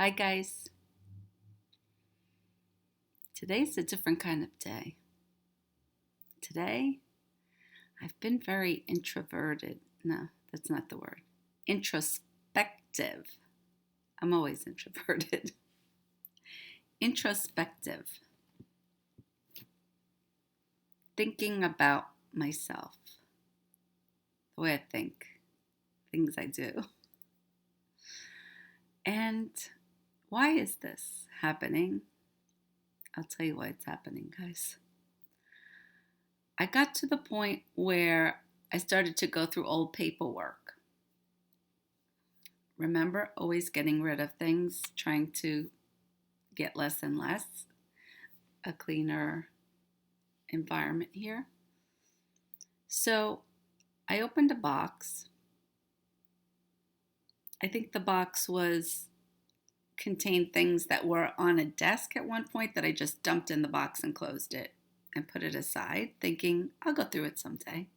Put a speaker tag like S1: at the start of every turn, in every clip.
S1: Hi, guys. Today's a different kind of day. Today, I've been very introverted. No, that's not the word. Introspective. I'm always introverted. Introspective. Thinking about myself, the way I think, things I do. And why is this happening? I'll tell you why it's happening, guys. I got to the point where I started to go through old paperwork. Remember, always getting rid of things, trying to get less and less, a cleaner environment here. So I opened a box. I think the box contained things that were on a desk at one point that I just dumped in the box and closed it and put it aside, thinking I'll go through it someday.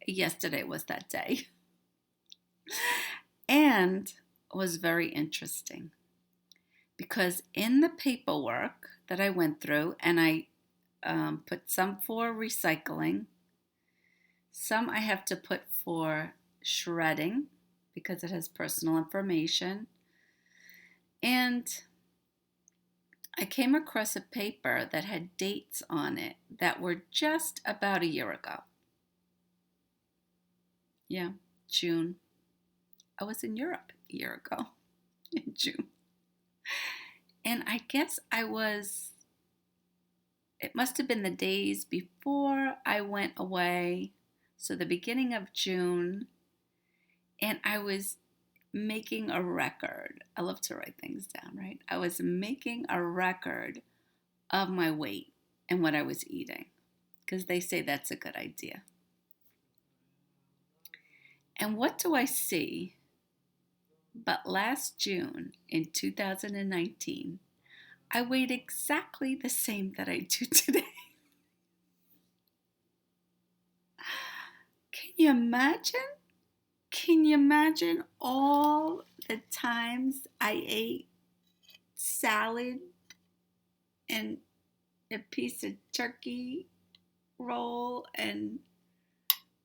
S1: Yesterday was that day. And it was very interesting because in the paperwork that I went through, and I put some for recycling, some I have to put for shredding because it has personal information. And I came across a paper that had dates on it that were just about a year ago. Yeah, June. I was in Europe a year ago in June. And I guess it must have been the days before I went away. So the beginning of June. And I was making a record. I love to write things down, right? I was making a record of my weight and what I was eating because they say that's a good idea. And what do I see? But last June in 2019, I weighed exactly the same that I do today. Can you imagine? Can you imagine all the times I ate salad and a piece of turkey roll and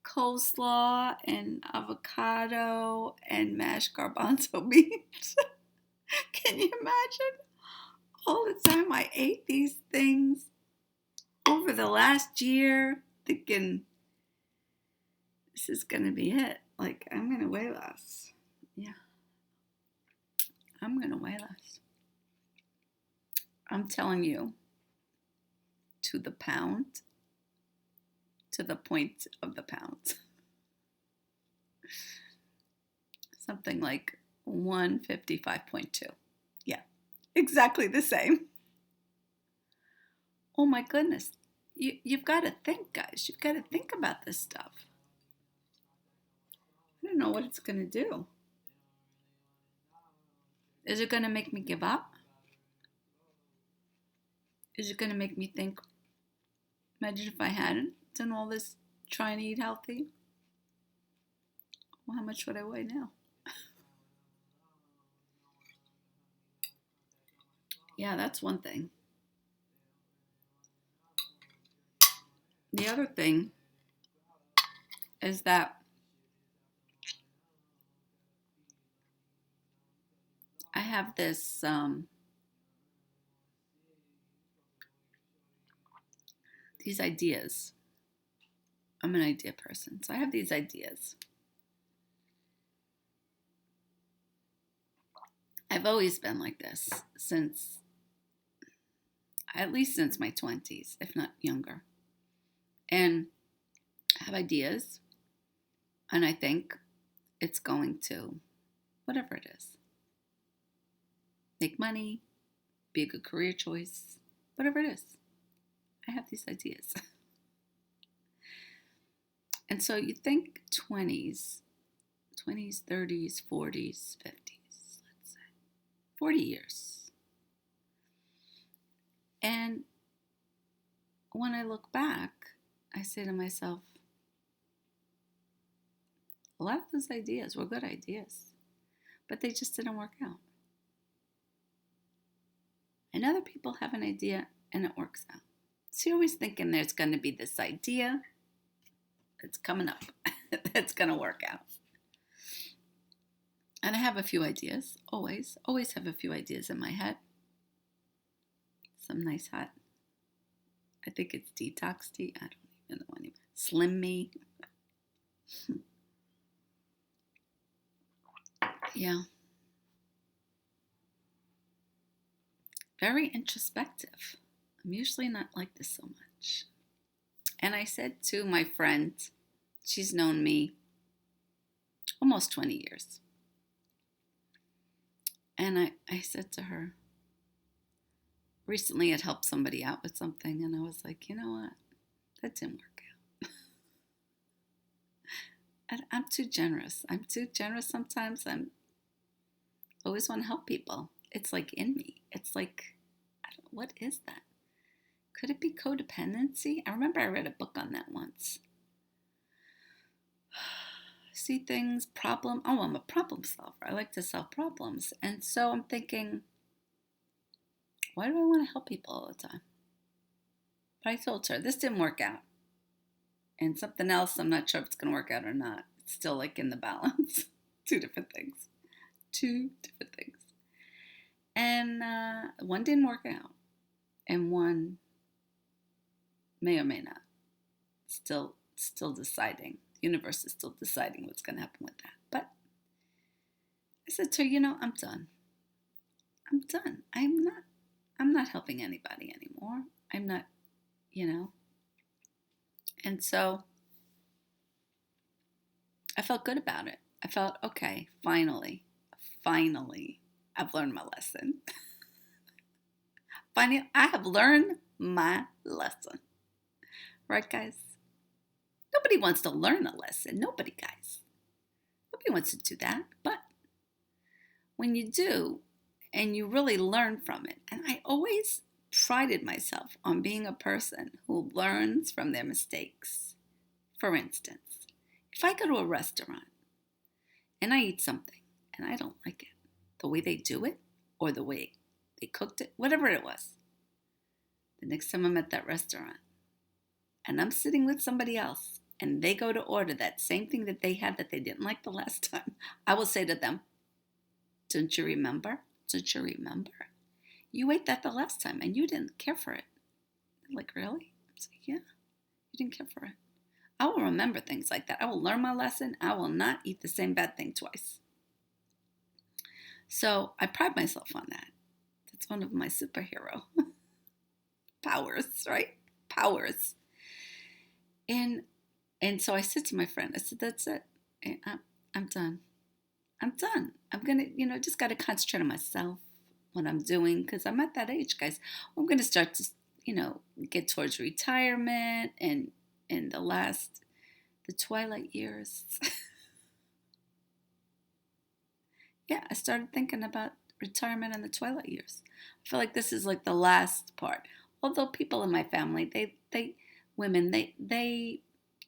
S1: coleslaw and avocado and mashed garbanzo beans? Can you imagine all the time I ate these things over the last year, thinking this is going to be it. Like, I'm going to weigh less. Yeah, I'm going to weigh less. I'm telling you, to the pound, to the point of the pound. Something like 155.2. Yeah, exactly the same. Oh my goodness. You've got to think, guys. You've got to think about this stuff. I don't know what it's going to do. Is it going to make me give up? Is it going to make me think, imagine if I hadn't done all this trying to eat healthy? Well, how much would I weigh now? Yeah, that's one thing. The other thing is that I have these ideas. I'm an idea person, so I have these ideas. I've always been like this at least since my 20s, if not younger. And I have ideas, and I think it's going to, whatever it is, make money, be a good career choice, whatever it is. I have these ideas. And so you think 20s, 30s, 40s, 50s, let's say, 40 years. And when I look back, I say to myself, a lot of those ideas were good ideas, but they just didn't work out. And other people have an idea and it works out. So you're always thinking there's going to be this idea that's coming up that's going to work out. And I have a few ideas, always have a few ideas in my head. Some nice hot, I think it's Detox Tea. I don't even know anymore. Slim Me. Yeah. Very introspective. I'm usually not like this so much. And I said to my friend, she's known me almost 20 years. And I said to her, recently I'd helped somebody out with something, and I was like, you know what? That didn't work out. I'm too generous. I'm too generous sometimes. I always want to help people. It's like in me. It's like, what is that? Could it be codependency? I remember I read a book on that once. See things, I'm a problem solver. I like to solve problems. And so I'm thinking, why do I want to help people all the time? But I told her, this didn't work out. And something else, I'm not sure if it's going to work out or not. It's still like in the balance. Two different things. And one didn't work out. And one may or may not. Still deciding. The universe is still deciding what's going to happen with that. But I said to her, I'm done. I'm not helping anybody anymore. I'm not, And so I felt good about it. I felt, okay, finally, I've learned my lesson. Finally, I have learned my lesson. Right, guys? Nobody wants to learn a lesson. Nobody, guys. Nobody wants to do that. But when you do, and you really learn from it, and I always prided myself on being a person who learns from their mistakes. For instance, if I go to a restaurant and I eat something and I don't like it, the way they do it or the way they cooked it, whatever it was, the next time I'm at that restaurant and I'm sitting with somebody else and they go to order that same thing that they had that they didn't like the last time, I will say to them, don't you remember? You ate that the last time and you didn't care for it. They're like, really? I'm like, yeah, you didn't care for it. I will remember things like that. I will learn my lesson. I will not eat the same bad thing twice. So I pride myself on that. That's one of my superhero powers, right? Powers. And so I said to my friend, I said, that's it. I'm done. I'm going to, just got to concentrate on myself, what I'm doing, because I'm at that age, guys. I'm going to start to, get towards retirement and in the twilight years. Yeah, I started thinking about retirement in the twilight years. I feel like this is like the last part. Although people in my family, they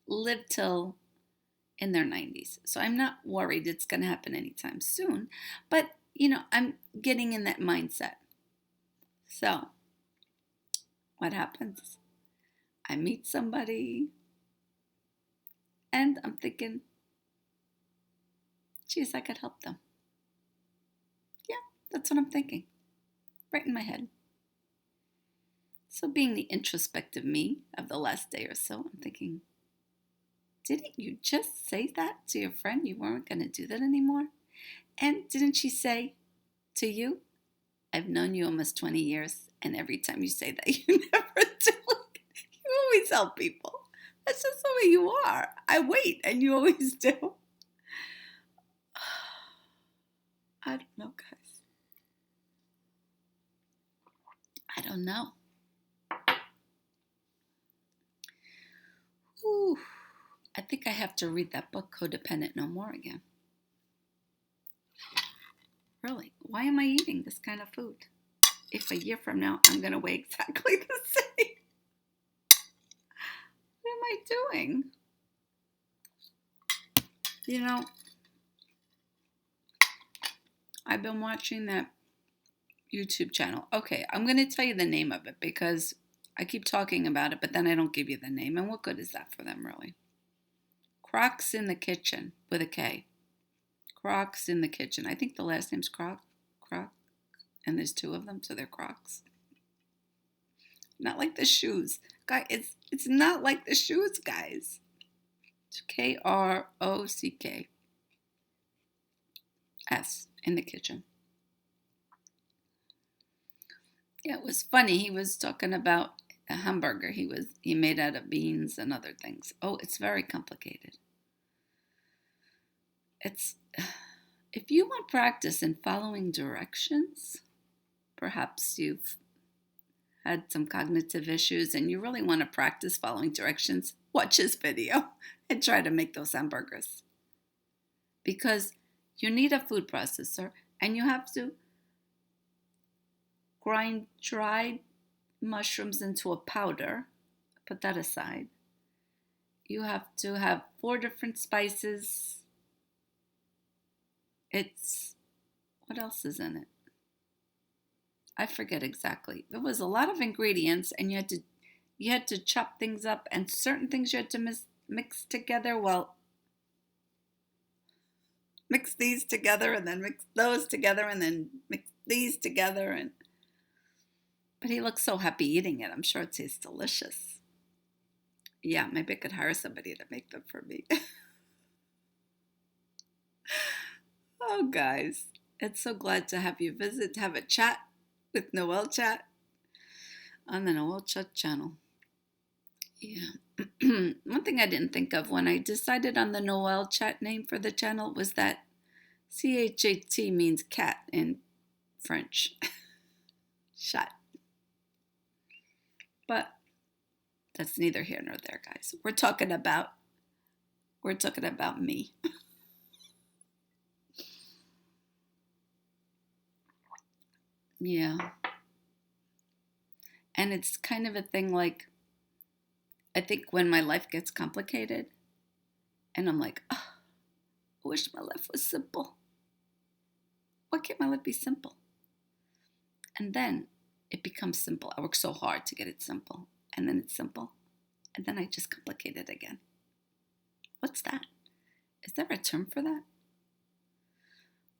S1: live till in their 90s. So I'm not worried it's going to happen anytime soon. But, I'm getting in that mindset. So what happens? I meet somebody and I'm thinking, geez, I could help them. Yeah, that's what I'm thinking. Right in my head. So being the introspective me of the last day or so, I'm thinking, didn't you just say that to your friend? You weren't going to do that anymore? And didn't she say to you, I've known you almost 20 years, and every time you say that, you never do it. You always help people. That's just the way you are. I wait, and you always do. I don't know, guys. I don't know. Ooh, I think I have to read that book, Codependent No More, again. Really, why am I eating this kind of food? If a year from now, I'm going to weigh exactly the same. What am I doing? I've been watching that, YouTube channel. Okay, I'm going to tell you the name of it because I keep talking about it, but then I don't give you the name. And what good is that for them, really? Crocs in the Kitchen with a K. Crocs in the Kitchen. I think the last name's Croc. And there's two of them, so they're Crocs. Not like the shoes. Guys, it's not like the shoes, guys. It's Krocks in the Kitchen. Yeah, it was funny. He was talking about a hamburger he made out of beans and other things. Oh, it's very complicated. If you want practice in following directions, perhaps you've had some cognitive issues and you really want to practice following directions, watch his video and try to make those hamburgers. Because you need a food processor and you have to grind dried mushrooms into a powder. Put that aside. You have to have 4 different spices. What else is in it? I forget exactly. There was a lot of ingredients, and you had to chop things up, and certain things you had to mix together. Well, mix these together, and then mix those together, and then mix these together. But he looks so happy eating it. I'm sure it tastes delicious. Yeah, maybe I could hire somebody to make them for me. Oh, guys, it's so glad to have you visit, have a chat with Noelle Chat on the Noelle Chat channel. Yeah. One thing I didn't think of when I decided on the Noelle Chat name for the channel was that CHAT means cat in French. Chat. But that's neither here nor there, guys. We're talking about me. Yeah. And it's kind of a thing like, I think when my life gets complicated and I'm like, oh, I wish my life was simple. Why can't my life be simple? And then it becomes simple. I work so hard to get it simple. And then it's simple. And then I just complicate it again. What's that? Is there a term for that?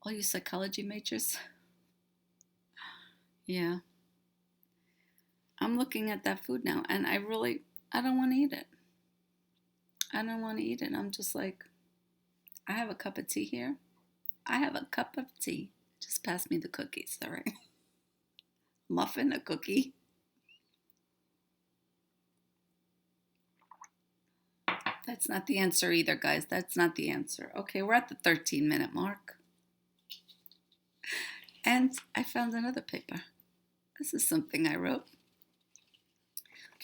S1: All you psychology majors? Yeah. I'm looking at that food now and I don't want to eat it. I don't want to eat it. I'm just like, I have a cup of tea here. I have a cup of tea. Just pass me the cookies, all right? Muffin, a cookie. That's not the answer either, guys. That's not the answer. Okay, we're at the 13-minute mark. And I found another paper. This is something I wrote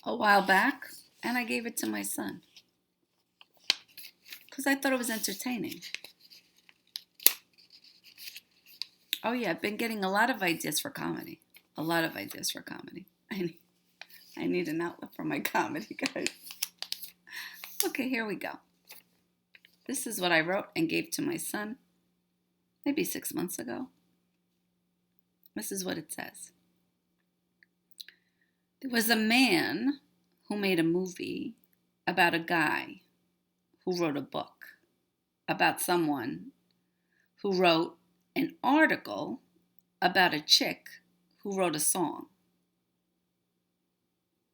S1: a while back, and I gave it to my son because I thought it was entertaining. Oh yeah, I've been getting a lot of ideas for comedy. A lot of ideas for comedy. I need an outlet for my comedy, guys. Okay, here we go. This is what I wrote and gave to my son maybe 6 months ago. This is what it says. There was a man who made a movie about a guy who wrote a book about someone who wrote an article about a chick who wrote a song.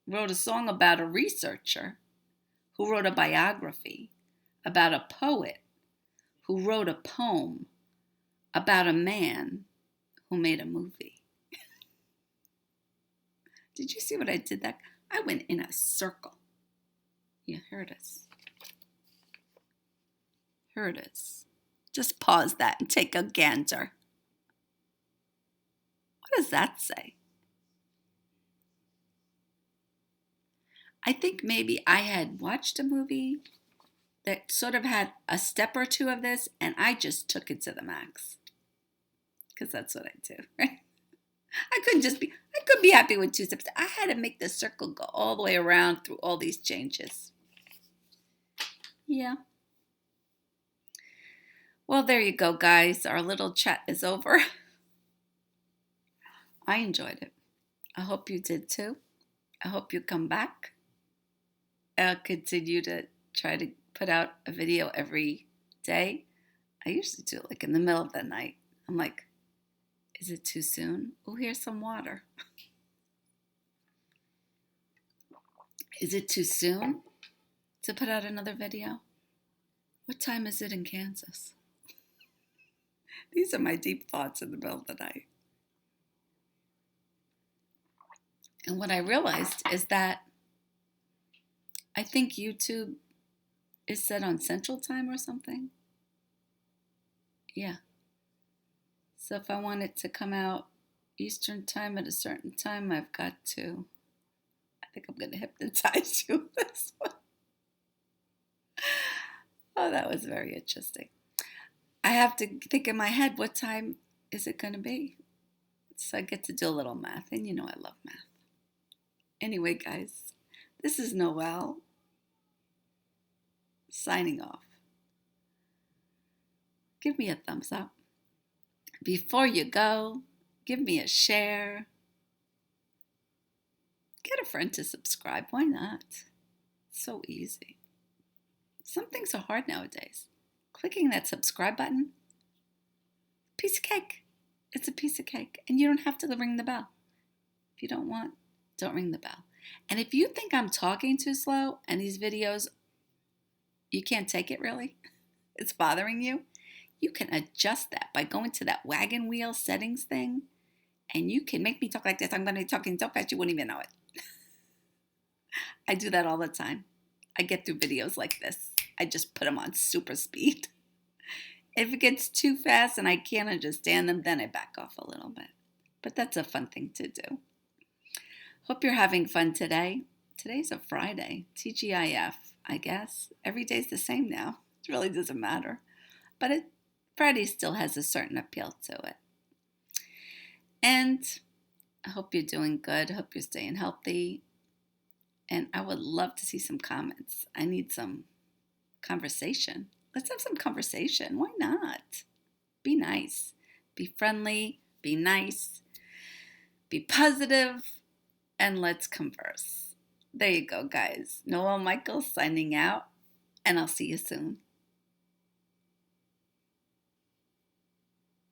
S1: Wrote a song about a researcher who wrote a biography about a poet who wrote a poem about a man who made a movie. Did you see what I did that? I went in a circle. Yeah, here it is. Here it is. Just pause that and take a gander. What does that say? I think maybe I had watched a movie that sort of had a step or two of this, and I just took it to the max. Because that's what I do, right? I could be happy with 2 steps. I had to make the circle go all the way around through all these changes. Yeah. Well, there you go, guys. Our little chat is over. I enjoyed it. I hope you did too. I hope you come back. I'll continue to try to put out a video every day. I usually do it like in the middle of the night. I'm like, is it too soon? Oh, here's some water. Is it too soon to put out another video? What time is it in Kansas? These are my deep thoughts in the middle of the night. And what I realized is that I think YouTube is set on Central Time or something. Yeah. So if I want it to come out Eastern Time at a certain time, I've got to, I think I'm going to hypnotize you with this one. Oh, that was very interesting. I have to think in my head, what time is it going to be? So I get to do a little math, and you know I love math. Anyway, guys, this is Noelle signing off. Give me a thumbs up. Before you go, give me a share. Get a friend to subscribe. Why not? It's so easy. Some things are hard nowadays. Clicking that subscribe button, piece of cake. It's a piece of cake. And you don't have to ring the bell. If you don't want, don't ring the bell. And if you think I'm talking too slow and these videos, you can't take it really, it's bothering you, you can adjust that by going to that wagon wheel settings thing, and you can make me talk like this. I'm going to be talking so fast you wouldn't even know it. I do that all the time. I get through videos like this. I just put them on super speed. If it gets too fast and I can't understand them, then I back off a little bit. But that's a fun thing to do. Hope you're having fun today. Today's a Friday. TGIF, I guess. Every day's the same now. It really doesn't matter. But Friday still has a certain appeal to it. And I hope you're doing good. I hope you're staying healthy. And I would love to see some comments. I need some conversation. Let's have some conversation. Why not? Be nice. Be friendly. Be nice. Be positive. And let's converse. There you go, guys. Noelle Michaels signing out. And I'll see you soon.